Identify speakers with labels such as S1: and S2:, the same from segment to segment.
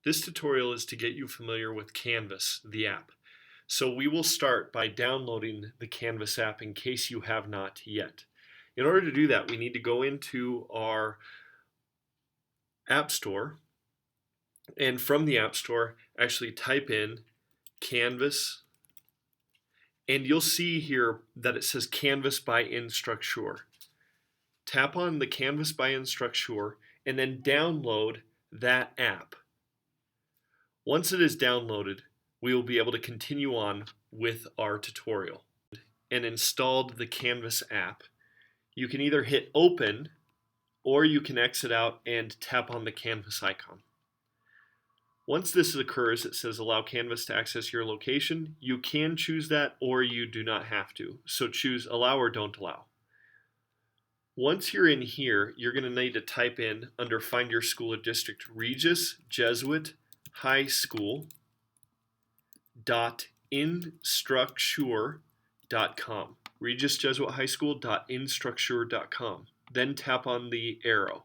S1: This tutorial is to get you familiar with Canvas, the app. So we will start by downloading the Canvas app in case you have not yet. In order to do that, we need to go into our App Store, and from the App Store, actually type in Canvas, and you'll see here that it says Canvas by Instructure. Tap on the Canvas by Instructure and then download that app. Once it is downloaded, we will be able to continue on with our tutorial. And installed the Canvas app, you can either hit open or you can exit out and tap on the Canvas icon. Once this occurs, it says allow Canvas to access your location. You can choose that or you do not have to. So choose allow or don't allow. Once you're in here, you're going to need to type in under Find Your School or District Regis Jesuit High School .instructure.com. Regis Jesuit High School .instructure.com. Then tap on the arrow.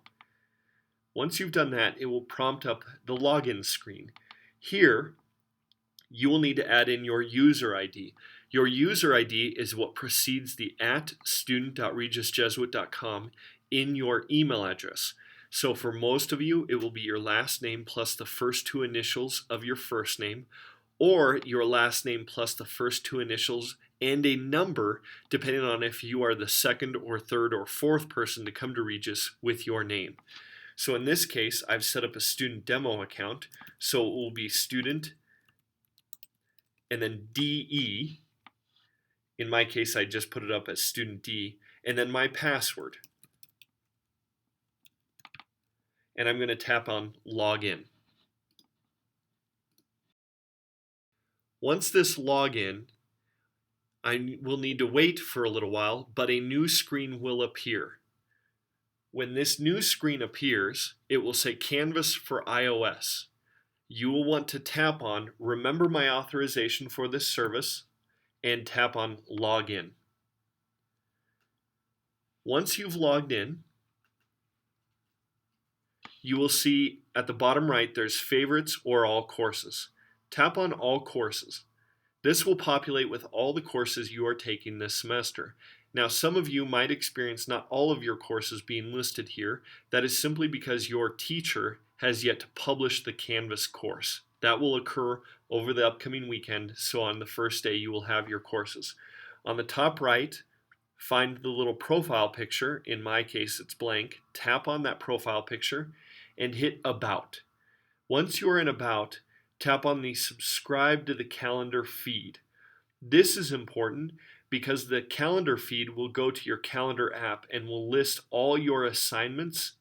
S1: Once you've done that, it will prompt up the login screen. Here, you will need to add in your user ID. Your user ID is what precedes the @student.regisjesuit.com in your email address. So for most of you, it will be your last name plus the first two initials of your first name, or your last name plus the first two initials and a number, depending on if you are the second or third or fourth person to come to Regis with your name. So in this case, I've set up a student demo account, so it will be student and then DE. In my case, I just put it up as student D, and then my password. And I'm going to tap on login. Once this login, I will need to wait for a little while, but a new screen will appear. When this new screen appears, it will say Canvas for iOS. You will want to tap on Remember my authorization for this service and tap on Login. Once you've logged in, you will see at the bottom right there's Favorites or All Courses. Tap on All Courses. This will populate with all the courses you are taking this semester. Now, some of you might experience not all of your courses being listed here. That is simply because your teacher has yet to publish the Canvas course. That will occur over the upcoming weekend, so on the first day you will have your courses. On the top right, find the little profile picture. In my case, it's blank. Tap on that profile picture and hit About. Once you are in About, tap on the Subscribe to the Calendar feed. This is important because the calendar feed will go to your calendar app and will list all your assignments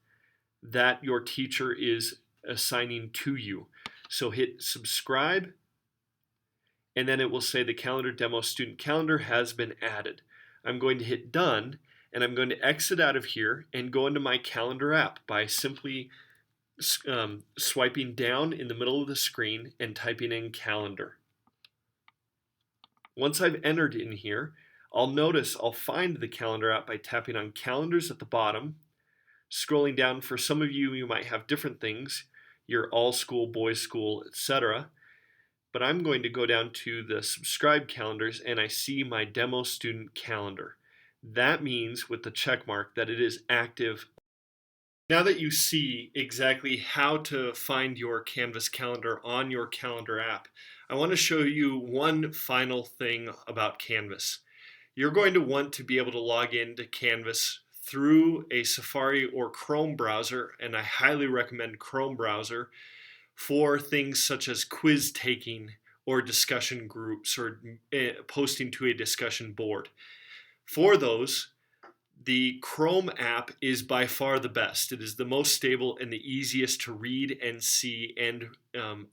S1: that your teacher is assigning to you. So hit subscribe, and then it will say the calendar demo student calendar has been added. I'm going to hit done, and I'm going to exit out of here and go into my calendar app by simply swiping down in the middle of the screen and typing in calendar. Once I've entered in here, I'll find the calendar app by tapping on calendars at the bottom. Scrolling down, for some of you, you might have different things, your all school, boys school, etc. But I'm going to go down to the subscribe calendars and I see my demo student calendar. That means with the check mark that it is active. Now that you see exactly how to find your Canvas calendar on your calendar app, I want to show you one final thing about Canvas. You're going to want to be able to log into Canvas through a Safari or Chrome browser, and I highly recommend Chrome browser for things such as quiz taking or discussion groups or posting to a discussion board. For those, the Chrome app is by far the best. It is the most stable and the easiest to read and see and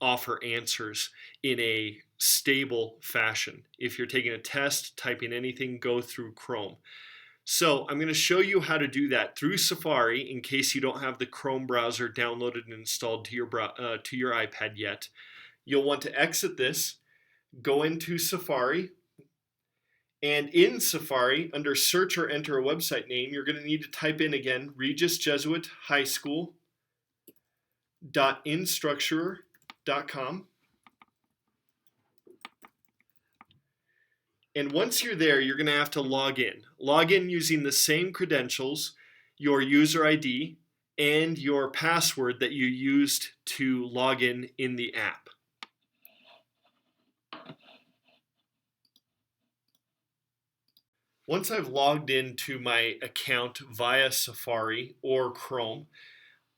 S1: offer answers in a stable fashion. If you're taking a test, typing anything, go through Chrome. So I'm going to show you how to do that through Safari in case you don't have the Chrome browser downloaded and installed to your iPad yet. You'll want to exit this, go into Safari, and in Safari, under search or enter a website name, you're going to need to type in again Regis Jesuit High School .instructure via.com. And once you're there, you're going to have to log in. Log in using the same credentials, your user ID, and your password that you used to log in the app. Once I've logged into my account via Safari or Chrome,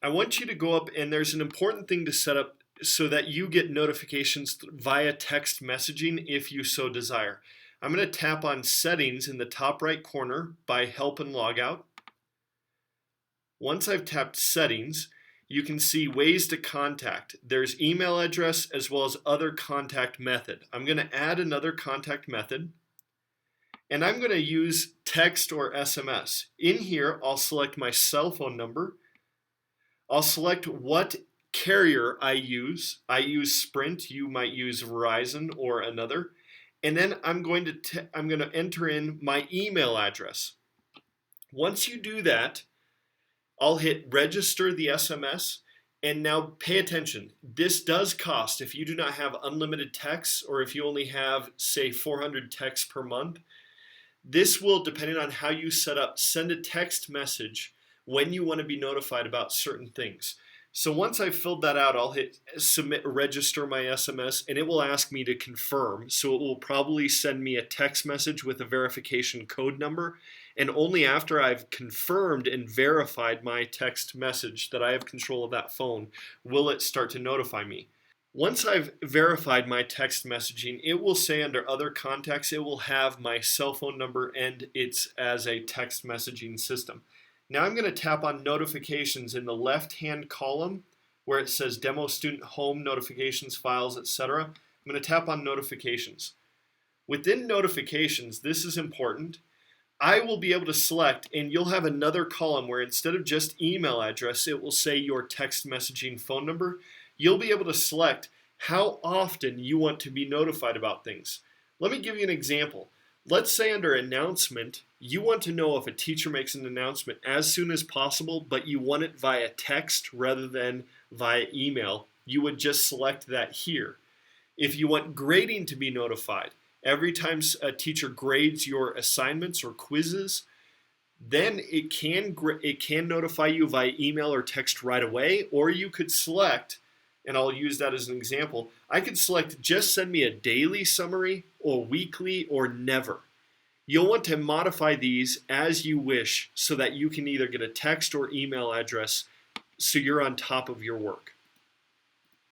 S1: I want you to go up, and there's an important thing to set up so that you get notifications via text messaging if you so desire. I'm going to tap on Settings in the top right corner by Help and Logout. Once I've tapped Settings, you can see Ways to Contact. There's email address as well as other contact method. I'm going to add another contact method, and I'm going to use text or SMS. In here, I'll select my cell phone number. I'll select what carrier I use. I use Sprint. You might use Verizon or another. And then I'm going to enter in my email address. Once you do that, I'll hit register the SMS. And now pay attention. This does cost. If you do not have unlimited texts, or if you only have, say, 400 texts per month, this will, depending on how you set up, send a text message when you want to be notified about certain things. So once I've filled that out, I'll hit submit, register my SMS, and it will ask me to confirm. So it will probably send me a text message with a verification code number. And only after I've confirmed and verified my text message that I have control of that phone will it start to notify me. Once I've verified my text messaging, it will say under other contacts, it will have my cell phone number and it's as a text messaging system. Now I'm going to tap on notifications in the left-hand column where it says demo student home notifications files, etc. I'm going to tap on notifications. Within notifications, this is important. I will be able to select, and you'll have another column where instead of just email address, it will say your text messaging phone number. You'll be able to select how often you want to be notified about things. Let me give you an example. Let's say under announcement, you want to know if a teacher makes an announcement as soon as possible, but you want it via text rather than via email. You would just select that here. If you want grading to be notified, every time a teacher grades your assignments or quizzes, then it can notify you via email or text right away, or you could select, and I'll use that as an example, I could select just send me a daily summary or weekly or never. You'll want to modify these as you wish so that you can either get a text or email address so you're on top of your work.